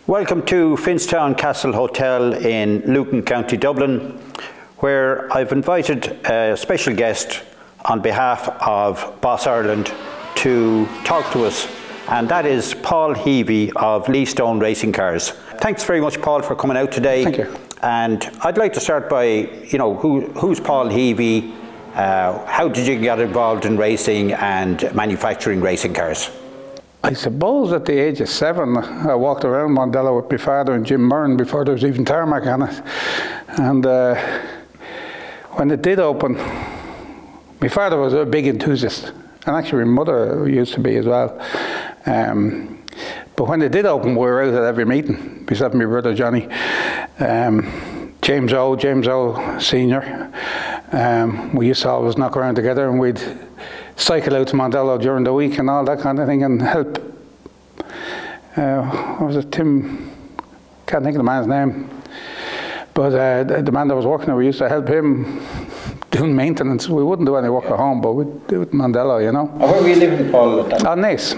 Welcome to Finstown Castle Hotel in Lucan, County Dublin, where I've invited a special guest on behalf of Boss Ireland to talk to us, and that is Paul Heavey of Leastone Racing Cars. Thanks very much, Paul, for coming out today. Thank you. And I'd like to start by, who's Paul Heavey? How did you get involved in racing and manufacturing racing cars? I suppose at the age of 7, I walked around Mondello with my father and Jim Murren before there was even tarmac on it. And when it did open, my father was a big enthusiast, and actually my mother used to be as well. But when it did open, we were out at every meeting, myself and my brother Johnny. James O Senior. We used to always knock around together, and we'd cycle out to Mondello during the week and all that kind of thing, and help. What was it, Tim? Can't think of the man's name. But the man that was working there, we used to help him doing maintenance. We wouldn't do any work at home, but we'd do it in Mondello, you know. And where were you living, Paul, at that time? Naas.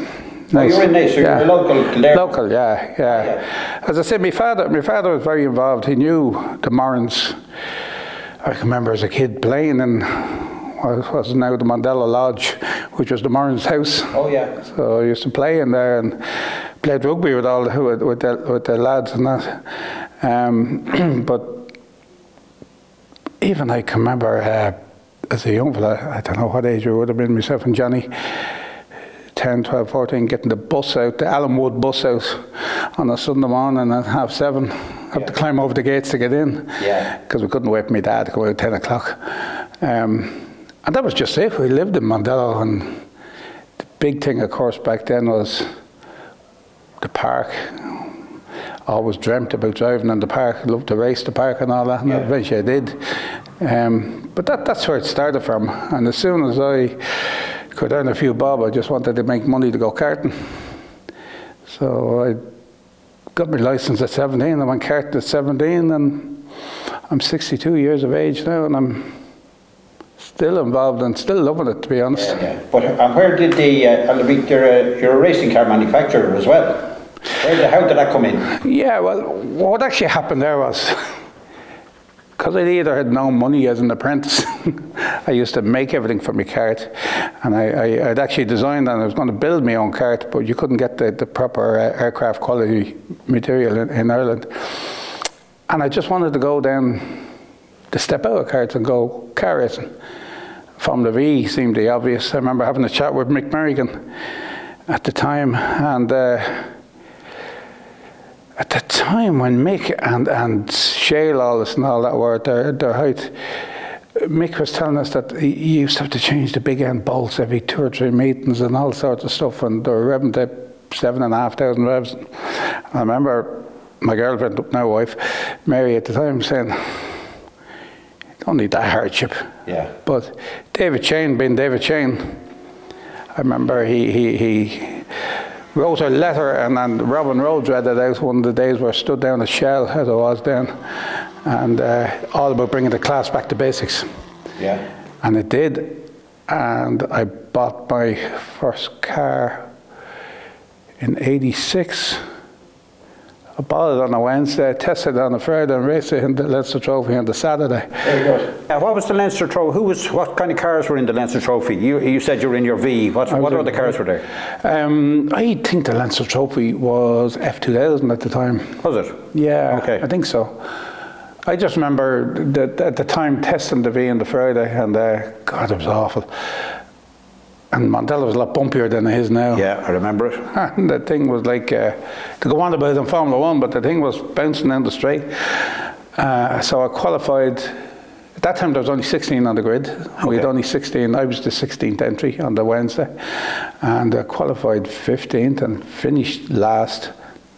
Oh, you were in Naas, so yeah. you were local to there? Local, yeah. As I said, my father was very involved. He knew the Morans. I can remember as a kid playing in what was now the Mondello Lodge, which was the Morans' house. Oh, yeah. So I used to play in there and played rugby with the lads and that. But even I can remember as a young fella, I don't know what age it would have been, myself and Johnny, 10, 12, 14, getting the bus out, the Allen Wood bus out on a Sunday morning at 7:30. Have to climb over the gates to get in. Yeah. Because we couldn't wait for my dad to go out at 10 o'clock. And that was just it. We lived in Mondello, and the big thing, of course, back then was the park. Always dreamt about driving in the park. Loved to race the park and all that, and eventually I did. But that's where it started from. And as soon as I could earn a few bob, I just wanted to make money to go karting. So I got my license at 17. I went karting at 17, and I'm 62 years of age now, and I'm still involved and still loving it, to be honest. Yeah. But where did you're a racing car manufacturer as well. How did that come in? Yeah, well, what actually happened there was, because I either had no money as an apprentice, I used to make everything for my cart, and I'd actually designed and I was going to build my own cart, but you couldn't get the proper aircraft quality material in Ireland. And I just wanted to go down, to step out of carts and go car racing. Formula V seemed the obvious. I remember having a chat with Mick Merrigan at the time, and at the time when Mick and Shale Allis and all that were at their height, Mick was telling us that he used to have to change the big end bolts every 2 or 3 meetings and all sorts of stuff, and they were revving to 7,500 revs. I remember my girlfriend, now wife, Mary at the time, saying, don't need that hardship. Yeah. But David Chain, being David Chain, I remember he wrote a letter, and Robin Rhodes read it out one of the days where I stood down at Shell, as I was then, and all about bringing the class back to basics. Yeah. And it did, and I bought my first car in '86. I bought it on a Wednesday, tested it on a Friday, and raced it in the Leinster Trophy on the Saturday. Very good. What was the Leinster Trophy? What kind of cars were in the Leinster Trophy? You said you were in your V. What other cars were there? I think the Leinster Trophy was F2000 at the time. Was it? Yeah, okay. I think so. I just remember that at the time testing the V on the Friday, and God, it was awful. And Mondello was a lot bumpier than it is now. Yeah, I remember it. And the thing was like, to go on about it in Formula 1, but the thing was bouncing down the straight. So I qualified. At that time there was only 16 on the grid. Okay. We had only 16. I was the 16th entry on the Wednesday. And I qualified 15th and finished last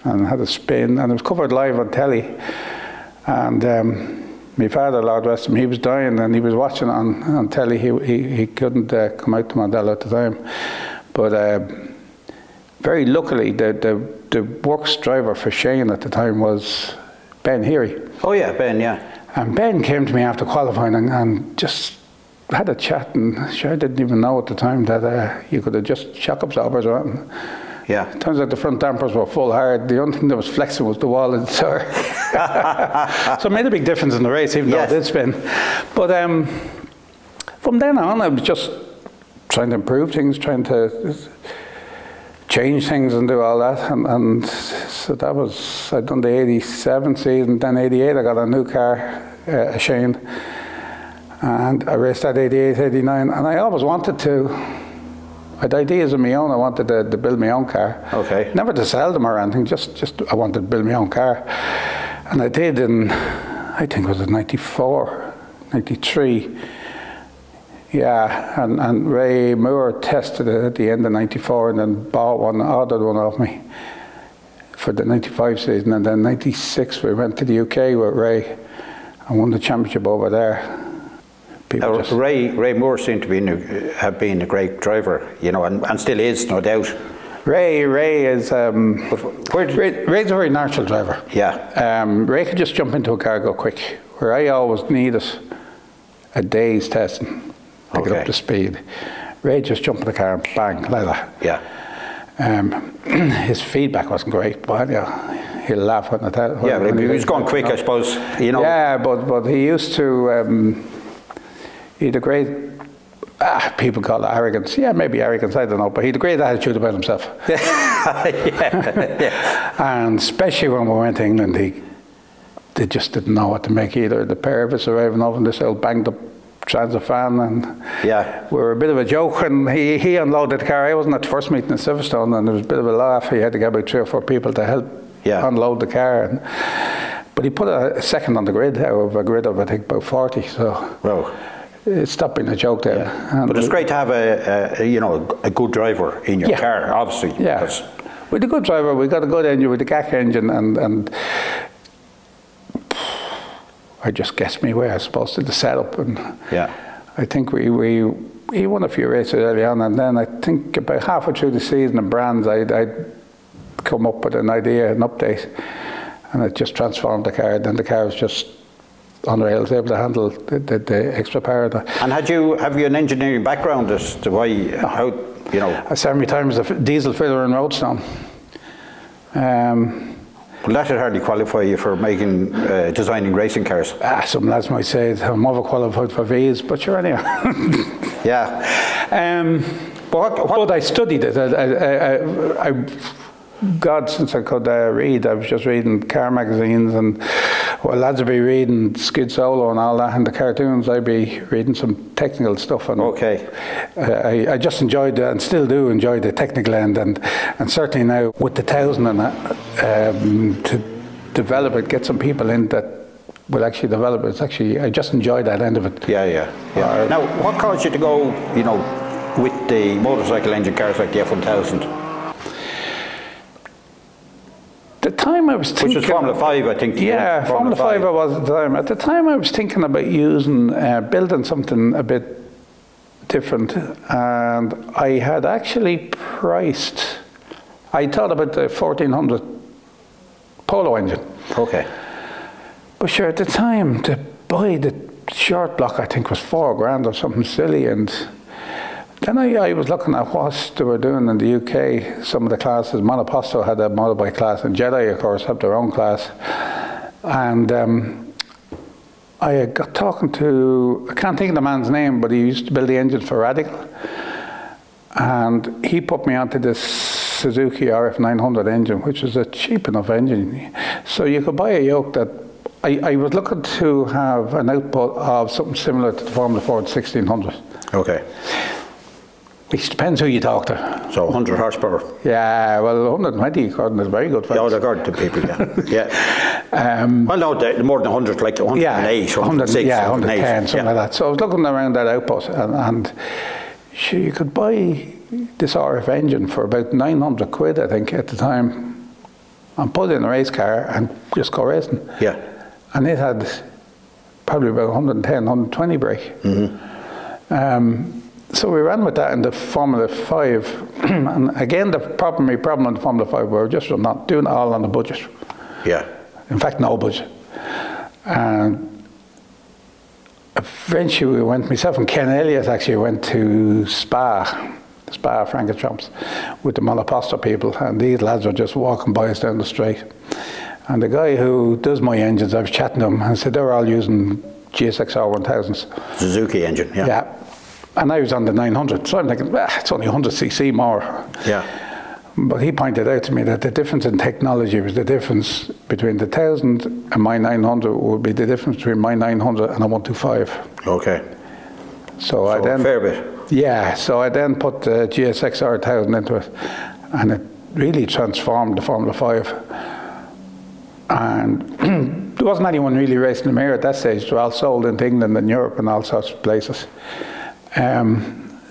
and had a spin. And it was covered live on telly. And my father, Lord rest him, he was dying and he was watching it on telly. He couldn't come out to Mondello at the time. But very luckily, the works driver for Shane at the time was Ben Heary. Oh yeah, Ben, yeah. And Ben came to me after qualifying and just had a chat, and sure, I didn't even know at the time that you could have just shock absorbers or anything. Yeah. Turns out the front dampers were full hard. The only thing that was flexing was the wall in the tire. So it made a big difference in the race, even though it did spin. But from then on, I was just trying to improve things, trying to change things and do all that. And so that was, I'd done the 87 season, then 88 I got a new car, a Shane. And I raced that 88, 89, and I always wanted to. I had ideas of my own. I wanted to build my own car. Okay. Never to sell them or anything, just I wanted to build my own car. And I did in, I think it was in 94, 93. Yeah, and Ray Moore tested it at the end of 94 and then bought one, ordered one off me for the 95 season. And then 96 we went to the UK with Ray and won the championship over there. Ray Moore seemed to have been a great driver, you know, and still is, no doubt. Ray is Ray's a very natural driver. Yeah. Ray could just jump into a car and go quick, where I always needed a day's testing to get up to speed. Ray just jumped in the car and bang, like that. Yeah. His feedback wasn't great, but yeah, he'll laugh when I tell him. Yeah, but he was going quick, I suppose, you know. Yeah, but he used to. He had a great, people call it arrogance. Yeah, maybe arrogance, I don't know. But he had a great attitude about himself. Yeah. And especially when we went to England, they just didn't know what to make either. The pair of us arriving over in this old banged up transit van, and we were a bit of a joke. And he unloaded the car. I wasn't at the first meeting in Silverstone, and there was a bit of a laugh. He had to get about 3 or 4 people to help unload the car. But he put a second on the grid out of a grid of, I think, about 40. So. Wow. It stopped being a joke then. Yeah. But it's great to have a good driver in your car, obviously. Yeah. With a good driver, we got a good engine with a GAC engine, and I just guessed my way, I suppose, to the setup. And I think he won a few races early on, and then I think about halfway through the season in Brands, I'd come up with an idea, an update, and it just transformed the car. Then the car was just on rails, able to handle the extra power. And have you an engineering background as to how, you know? I served my time as a diesel fitter in Roadstone. Well, that should hardly qualify you for designing racing cars. Some lads might say I'm overqualified for V's, but sure anyhow. Yeah. But I studied it. God, since I could read, I was just reading car magazines, and lads would be reading Skid Solo and all that, and the cartoons, I'd be reading some technical stuff. And I just enjoyed it, and still do enjoy the technical end, and certainly now with the 1000 and that, to develop it, get some people in that will actually develop it. It's actually, I just enjoy that end of it. Yeah. Now, what caused you to go, you know, with the motorcycle engine cars like the F1000? The time I was thinking... Which was Formula 5, I think. Yeah, Formula 5 I was at the time. At the time I was thinking about building something a bit different, and I had actually priced... I thought about the 1400 Polo engine. Okay. But sure, at the time, to buy the short block, I think was $4,000 or something silly, and... Then I was looking at what they were doing in the UK, some of the classes. Monoposto had a motorbike class, and Jedi, of course, have their own class. And I got talking to, I can't think of the man's name, but he used to build the engines for Radical. And he put me onto this Suzuki RF900 engine, which was a cheap enough engine. So you could buy a yoke that, I was looking to have an output of something similar to the Formula Ford 1600. Okay. It depends who you talk to. So 100 horsepower. Yeah, well, 120 according is very good. Yeah, according to people, yeah. Well, no, more than 100, like 108, 106, 110, something like that. So I was looking around that output, and sure, you could buy this RF engine for about 900 quid, I think, at the time, and put it in a race car and just go racing. Yeah. And it had probably about 110, 120 brake. Mm-hmm. So we ran with that in the Formula 5, and again my problem in the Formula 5 were just not doing it all on the budget. Yeah. In fact, no budget. And eventually we went, myself and Ken Elliott actually went to Spa Spa, Frankentrumps, with the Malaposta people, and these lads were just walking by us down the street. And the guy who does my engines, I was chatting to him, and said they were all using GSXR 1000s. Suzuki engine, yeah. Yeah. And I was on the 900, so I'm thinking, it's only 100cc more. Yeah. But he pointed out to me that the difference in technology was the difference between the 1000 and my 900 would be the difference between my 900 and a 125. Okay. So I then, a fair bit. Yeah, so I then put the GSXR 1000 into it, and it really transformed the Formula 5. And there wasn't anyone really racing them here at that stage. They were all sold into England and Europe and all sorts of places.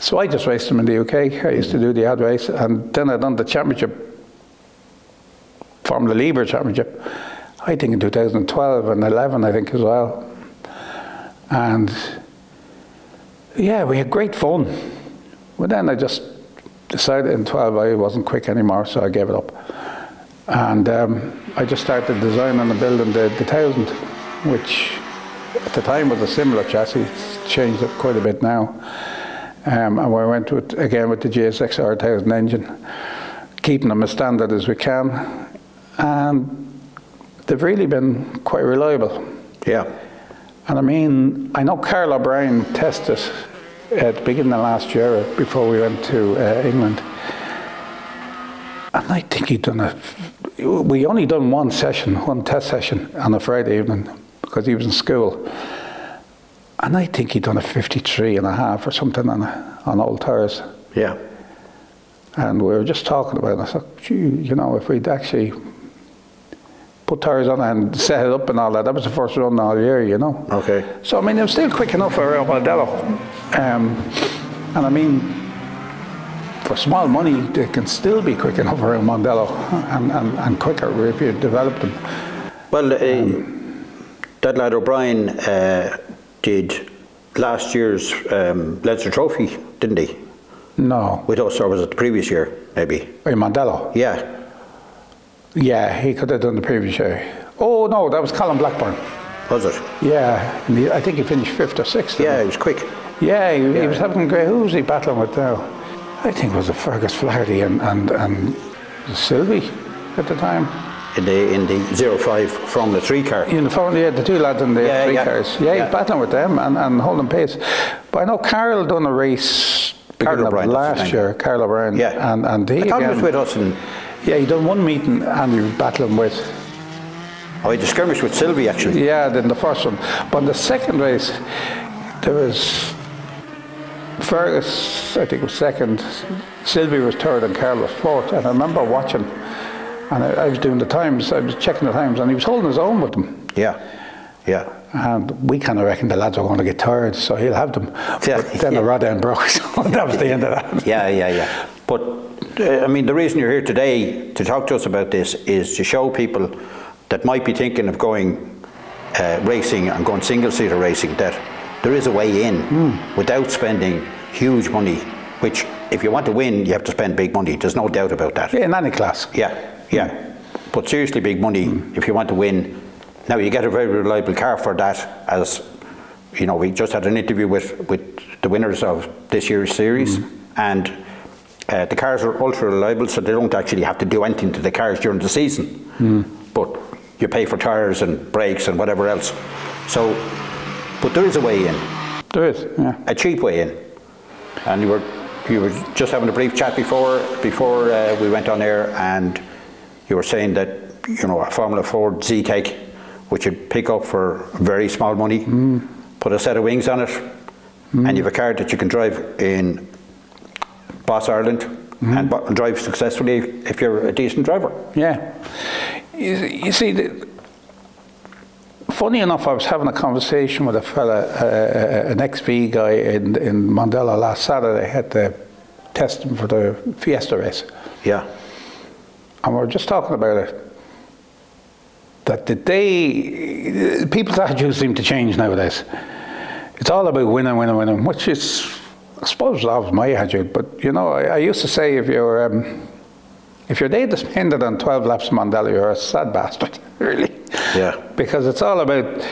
So I just raced them in the UK. I used to do the odd race, and then I done the championship, Formula Libre championship, I think in 2012 and 11, I think as well. And yeah, we had great fun. But then I just decided in 12 I wasn't quick anymore, so I gave it up. And I just started designing and building the 1000, which at the time was a similar chassis. It's changed it quite a bit now. And we went to it again with the GSXR 1000 engine, keeping them as standard as we can. And they've really been quite reliable. Yeah. And I mean, I know Carl O'Brien tested at the beginning of last year before we went to England. And I think we only done one test session on a Friday evening because he was in school. And I think he'd done a 53.5 or something on old tyres. Yeah. And we were just talking about it. I thought, gee, you know, if we'd actually put tyres on and set it up and all that, that was the first run all year, you know. Okay. So, I mean, it was still quick enough for around Mondello. And I mean, for small money, they can still be quick enough around Mondello and quicker if you develop them. Well, that lad O'Brien did last year's Leinster Trophy, didn't he? No. With us, or was it the previous year, maybe? In Mondello? Yeah. Yeah, he could have done the previous year. Oh, no, that was Colin Blackburn. Was it? Yeah, and I think he finished 5th or 6th. Yeah, he was quick. Yeah, he was having great. Who was he battling with now? I think it was Fergus Flaherty and Sylvie at the time. In the 05 from the 3 car. In the phone, yeah, the two lads in the 3 cars. Yeah, he was battling with them and holding pace. But I know Carl done a race beginning of last year, Carl O'Brien. Yeah. And he I thought he was with us in... Yeah, he done one meeting and he was battling with... Oh, he had a skirmish with Sylvie, actually. Yeah, then the first one. But in the second race, there was Fergus, I think, was second, Sylvie was third, and Carl was fourth. And I remember watching, and I was doing the times, I was checking the times, and he was holding his own with them. Yeah, yeah. And we kind of reckoned the lads were going to get tired, so he'll have them. Yeah. But then the rod end broke, so that was the end of that. Yeah. But, I mean, the reason you're here today to talk to us about this is to show people that might be thinking of going racing and going single-seater racing, that there is a way in without spending huge money, which if you want to win, you have to spend big money. There's no doubt about that. Yeah, in any class. Yeah. But seriously big money if you want to win. Now, you get a very reliable car for that, as, you know, we just had an interview with the winners of this year's series, and the cars are ultra reliable, so they don't actually have to do anything to the cars during the season. But you pay for tyres and brakes and whatever else. So, but there is a way in. There is, yeah. A cheap way in. And you were just having a brief chat before we went on air, and you were saying that, you know, a Formula Ford Z-Tech, which you'd pick up for very small money, put a set of wings on it, and you have a car that you can drive in Boss Ireland and drive successfully if you're a decent driver. Yeah. You see, funny enough, I was having a conversation with a fella, an XV guy in Mondello last Saturday. I had to test him for the Fiesta race. Yeah. And we were just talking about it. That people's attitudes seem to change nowadays. It's all about winning, which is, I suppose, that was my attitude. But, you know, I used to say if your day is spent on 12 laps of Mondello, you're a sad bastard, really. Yeah. Because it's all about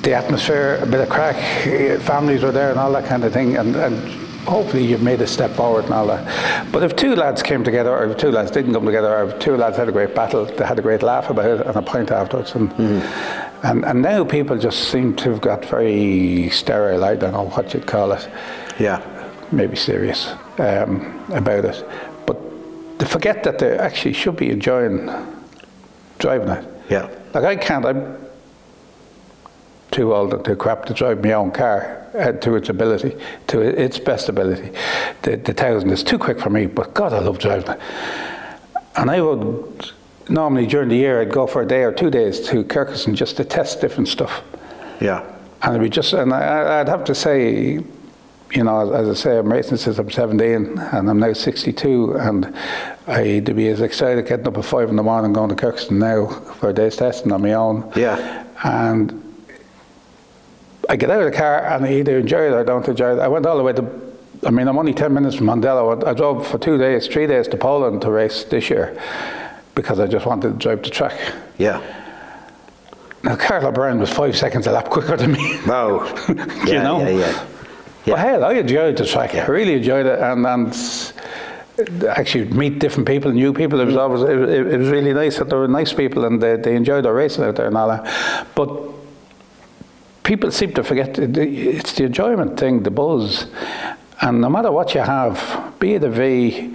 the atmosphere, a bit of crack, families were there and all that kind of thing. And hopefully you've made a step forward and all that. But if two lads came together, or if two lads didn't come together, or if two lads had a great battle, they had a great laugh about it and a pint afterwards. And now people just seem to have got very sterile, I don't know what you'd call it. Yeah. Maybe serious about it. But they forget that they actually should be enjoying driving it. Yeah. Like I'm too old and too crap to drive my own car to its ability, to its best ability. The 1000 is too quick for me, but God, I love driving it. And I would, normally during the year, I'd go for a day or 2 days to Kirkuson just to test different stuff. Yeah. And it'd be just, and I'd have to say, you know, as I say, I'm racing since I'm 17 and I'm now 62, and I'd be as excited getting up at 5 in the morning going to Kirkuson now for a day's testing on my own. Yeah. And I get out of the car and I either enjoy it or I don't enjoy it. I went all the way to, I mean, I'm only 10 minutes from Mondello. I drove for 3 days to Poland to race this year because I just wanted to drive the track. Yeah. Now, Carl O'Brien was 5 seconds a lap quicker than me. Wow. You know? Yeah. But hell, I enjoyed the track. I really enjoyed it, and actually meet different people, new people. It was always, it was really nice that there were nice people, and they enjoyed their racing out there and all that. But people seem to forget it's the enjoyment thing, the buzz, and no matter what you have, be it a V,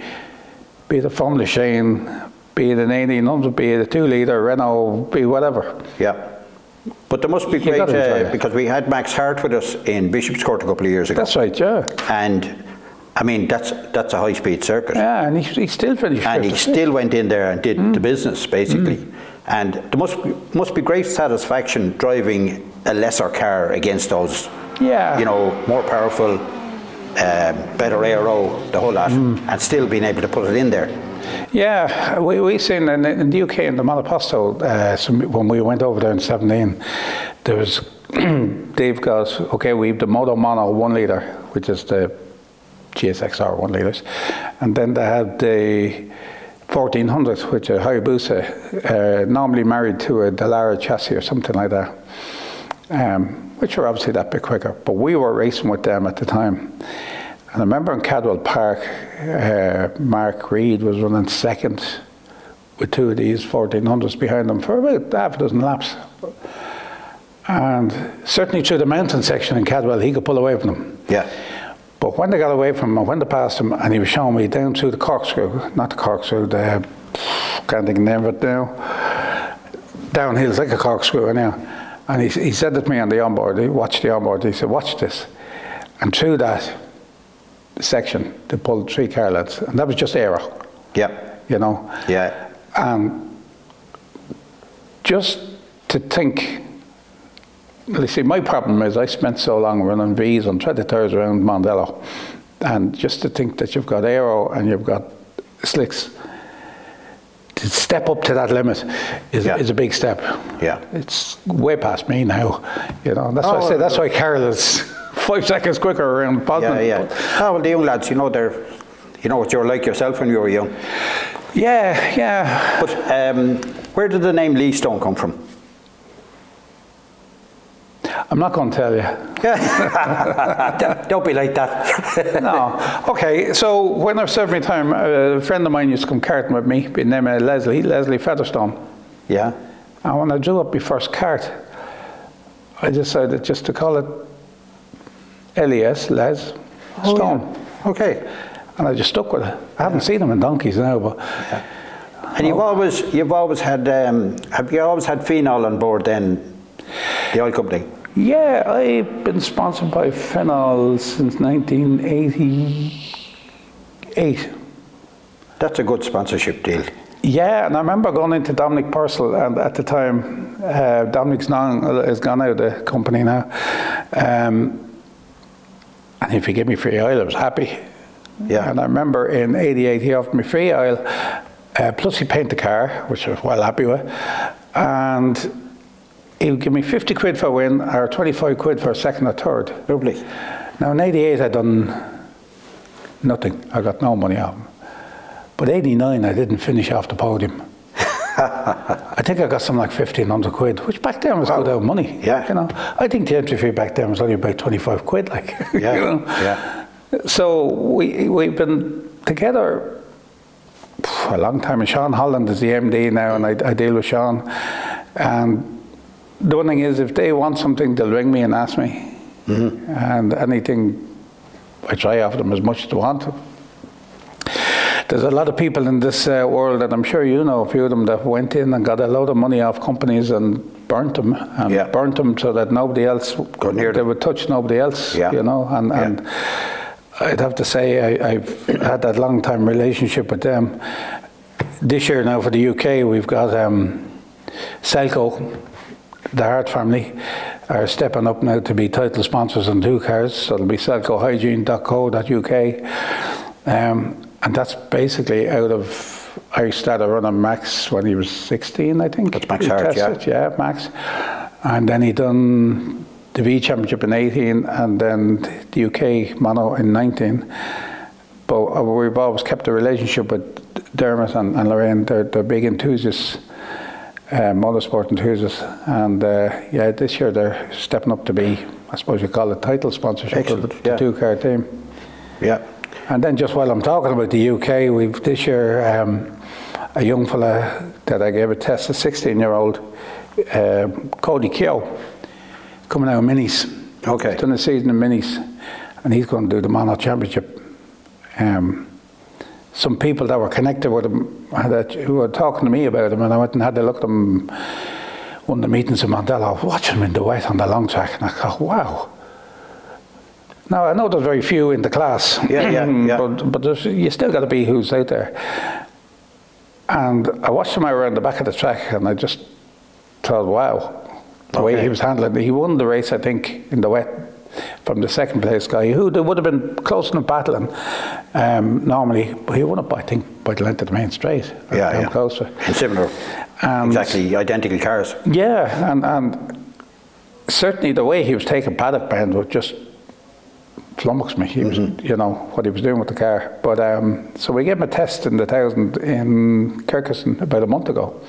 be it a Formula Shane, be it an 1800, be it a 2-litre Renault, be whatever. Yeah. But there must be great, because we had Max Hart with us in Bishop's Court a couple of years ago. That's right, yeah. And I mean, that's a high-speed circuit. Yeah, and he still finished. And he still went in there and did the business, basically. And there must be great satisfaction driving a lesser car against those, you know, more powerful, better aero, the whole lot, and still being able to put it in there. Yeah, we seen in the UK in the Monoposto, when we went over there in 17, there was, Dave goes, okay, we have the Moto Mono 1 litre, which is the GSXR 1 litres, and then they had the 1400, which is a Hayabusa, normally married to a Dallara chassis or something like that, which were obviously that bit quicker, but we were racing with them at the time. And I remember in Cadwell Park, Mark Reed was running second with 2 of these 1400s behind them for about half a dozen laps. And certainly through the mountain section in Cadwell, he could pull away from them. Yeah. But when they got away from him, when they passed him, and he was showing me down through the corkscrew, not the corkscrew, the, can't think of the name of it now, downhill's like a corkscrew anyhow. And he said it to me on the onboard, he watched the onboard, he said, watch this. And through that section, they pulled 3 car lads, and that was just aero. Yeah. You know? Yeah. And just to think, well, you see, my problem is I spent so long running V's on threaded tires around Mondello, and just to think that you've got aero and you've got slicks, to step up to that limit is a big step. Yeah. It's way past me now, you know. That's why I say, that's why Carol is 5 seconds quicker around Poznan. Oh, well, the young lads, you know, you know what you're like yourself when you were young. Yeah. But where did the name Leastone come from? I'm not going to tell you. Don't be like that. No. Okay, so when I was serving my time, a friend of mine used to come karting with me, by the name of Leslie Featherstone. Yeah. And when I drew up my first kart, I decided just to call it LES, Les Stone. Yeah. Okay. And I just stuck with it. I haven't seen them in donkeys now, but. Yeah. And you've always had, have you always had phenol on board then, the oil company? Yeah, I've been sponsored by Phenol since 1988. That's a good sponsorship deal. Yeah, and I remember going into Dominic Purcell, and at the time, Dominic's has gone out of the company now, and if he gave me free oil, I was happy. Yeah. And I remember in '88 he offered me free oil, plus he painted the car, which I was well happy with, and he would give me 50 quid for a win or 25 quid for a second or third. Lovely. Now in '88 I'd done nothing. I got no money off him. But '89 I didn't finish off the podium. I think I got something like 1,500 quid, which back then was good out money. Yeah. You know, I think the entry fee back then was only about 25 quid, like. Yeah. You know? Yeah. So we've been together for a long time. And Sean Holland is the MD now, and I deal with Sean. And the one thing is, if they want something, they'll ring me and ask me. Mm-hmm. And anything, I try offer them as much as they want. There's a lot of people in this world, and I'm sure you know a few of them, that went in and got a load of money off companies and burnt them, and burnt them so that nobody else, they would touch nobody else, you know. And I'd have to say I've had that long time relationship with them. This year now for the UK, we've got Selco, the Hart family, are stepping up now to be title sponsors on 2 cars. So it'll be selcohygiene.co.uk. And that's basically out of, I started running Max when he was 16, I think. That's Max Hart, yeah, Max. And then he done the V Championship in 18, and then the UK Mono in 19. But we've always kept a relationship with Dermot and Lorraine. They're big enthusiasts, motorsport enthusiasts. And this year they're stepping up to be, I suppose you call it, title sponsorship of the 2-car team. Yeah. And then just while I'm talking about the UK, we've this year a young fella that I gave a test, a 16-year-old, Cody Keogh, coming out of minis. Okay. He's done a season in minis, and he's going to do the Mono Championship. Some people that were connected with him who were talking to me about him, and I went and had a look at him one of the meetings in Mondello, watching him in the wet on the long track, and I thought, wow. Now, I know there's very few in the class, but you still got to be who's out there. And I watched him around the back of the track, and I just thought, wow, the way he was handling it. He won the race, I think, in the wet from the second place guy, who would have been close enough battling normally, but he won it, I think, by the length of the main straight. Closer. And similar, exactly identical cars. Yeah, and certainly the way he was taking paddock bend was just flummoxed me. He was, you know, what he was doing with the car. But so we gave him a test in the 1000 in Kirkuson about a month ago,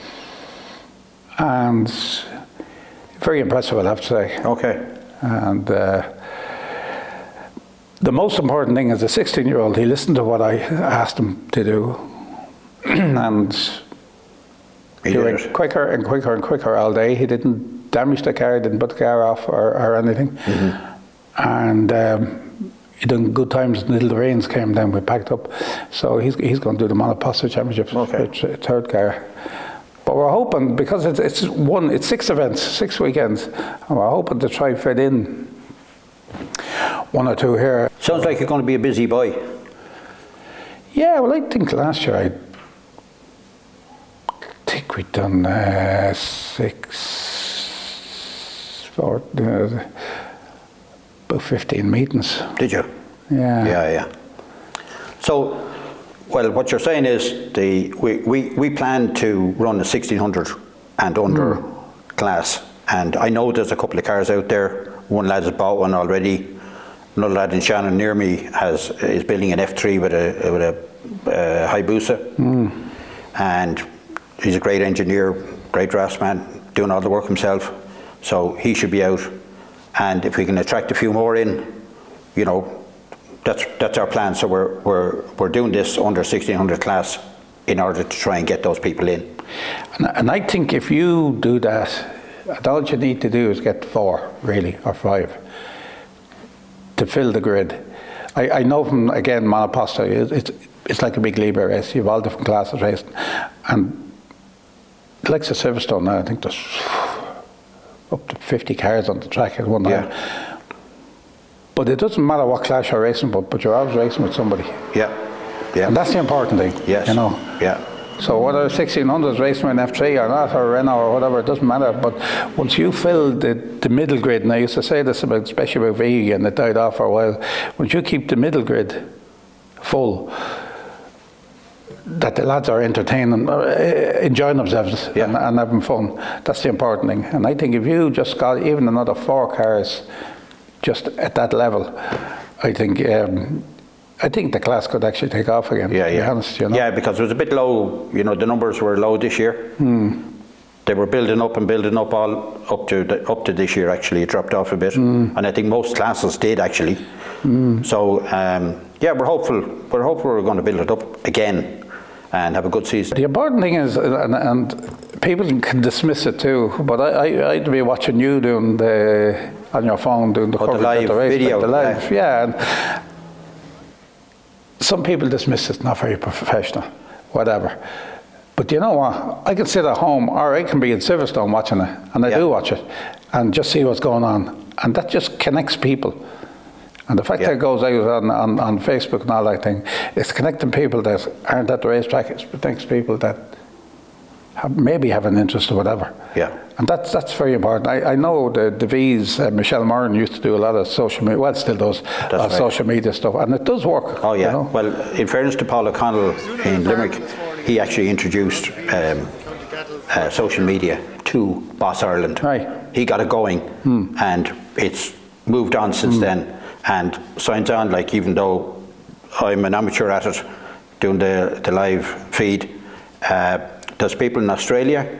and very impressive, I'll have to say. Okay. And the most important thing is, a 16-year-old, he listened to what I asked him to do, and he went quicker and quicker and quicker all day. He didn't damage the car, didn't put the car off or anything. And he done good times until the rains came down. We packed up, so he's going to do the Monoposto Championships, third car. But we're hoping, because it's 6 events, 6 weekends, and we're hoping to try fit in 1 or 2 here. Sounds like you're going to be a busy boy. Yeah, well, I think last year we'd done about 15 meetings. Did you? Yeah. Yeah. So, well, what you're saying is we plan to run a 1600 and under class, and I know there's a couple of cars out there. One lad has bought one already. Another lad in Shannon near me is building an F3 with a Hayabusa, and he's a great engineer, great draftsman, doing all the work himself. So he should be out. And if we can attract a few more in, you know, that's our plan. So we're doing this under 1600 class in order to try and get those people in. And I think if you do that, all you need to do is get 4, really, or 5, to fill the grid. I know from, again, Monoposto, it's like a big Libre race. You have all different classes racing. And like the Silverstone now, I think there's up to 50 cars on the track at one time. But it doesn't matter what class you're racing, but you're always racing with somebody. Yeah. And that's the important thing. Yes. You know. Yeah. So whether 1600 is racing with an F3 or not, or Renault or whatever, it doesn't matter. But once you fill the middle grid, and I used to say this about, especially about V, and it died off for a while, once you keep the middle grid full, that the lads are entertaining, enjoying themselves and having fun. That's the important thing. And I think if you just got even another 4 cars just at that level, I think the class could actually take off again, to be honest. You know? Yeah, because it was a bit low, you know, the numbers were low this year. they were building up all up to this year. Actually, it dropped off a bit, and I think most classes did actually. So yeah, we're hopeful. We're hopeful we're going to build it up again and have a good season. The important thing is, and people can dismiss it too, but I'd be watching you doing on your phone doing the coverage live of the race, video, like the live, yeah. And some people dismiss it, not very professional, whatever. But you know what? I can sit at home, or I can be in Silverstone watching it, and I do watch it, and just see what's going on, and that just connects people. And the fact that it goes out on Facebook and all that thing, it's connecting people that aren't at the racetrack. It connects people that maybe have an interest or whatever. Yeah. And that's very important. I know the V's, Michelle Moran used to do a lot of social media, well, still does, social media stuff, and it does work. Oh, yeah. You know? Well, in fairness to Paul O'Connell in Limerick, he actually introduced social media to Boss Ireland. Right. He got it going, and it's moved on since then. And signs on, like, even though I'm an amateur at it, doing the live feed, there's people in Australia,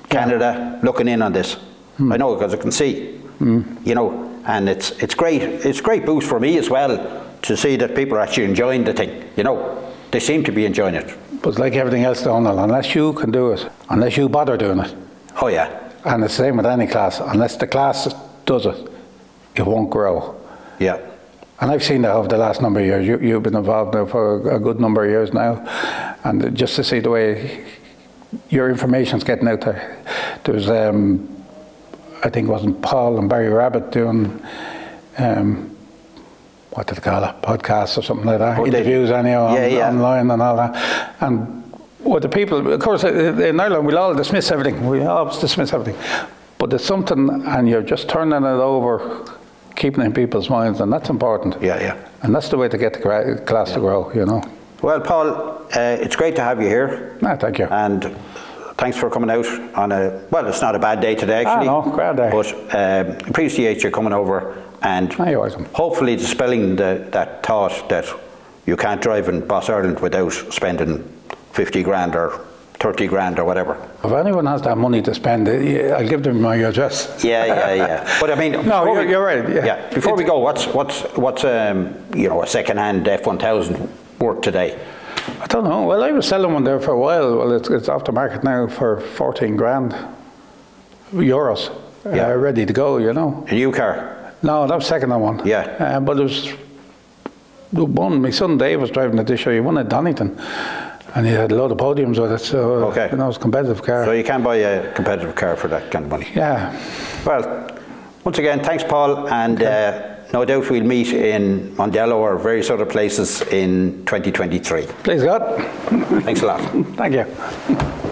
Canada, looking in on this. I know, because I can see, you know, and it's great. It's a great boost for me as well to see that people are actually enjoying the thing. You know, they seem to be enjoying it. But like everything else, Donal, unless you can do it, unless you bother doing it. Oh yeah. And it's the same with any class. Unless the class does it, it won't grow. Yeah. And I've seen that over the last number of years. You've been involved now for a good number of years now, and just to see the way your information's getting out there. There's, I think it wasn't Paul and Barry Rabbit doing, what did they call it, podcasts or something like that, interviews anyhow online and all that. And with the people, of course, in Ireland we'll all dismiss everything. We always dismiss everything. But there's something, and you're just turning it over, keeping it in people's minds, and that's important. Yeah, yeah. And that's the way to get the class to grow, you know. Well, Paul, it's great to have you here. Thank you. And thanks for coming out on well, it's not a bad day today, actually. No, great day. But appreciate you coming over and you're welcome. Hopefully dispelling that thought that you can't drive in Boss Ireland without spending 50 grand or 30 grand or whatever. If anyone has that money to spend, I'll give them my address. Yeah. But I mean, no, you're right. Yeah. Before we go, what's you know, a second-hand F1000 worth today? I don't know. Well, I was selling one there for a while. Well, it's off the market now for 14 grand euros, ready to go. You know. A new car? No, that was second-hand one. Yeah. But it was the one. My son Dave was driving it this year. He won at Donington. And he had a load of podiums with it, so you know, it's a competitive car. So you can buy a competitive car for that kind of money. Yeah. Well, once again, thanks, Paul, and no doubt we'll meet in Mondello or various other places in 2023. Please God. Thanks a lot. Thank you.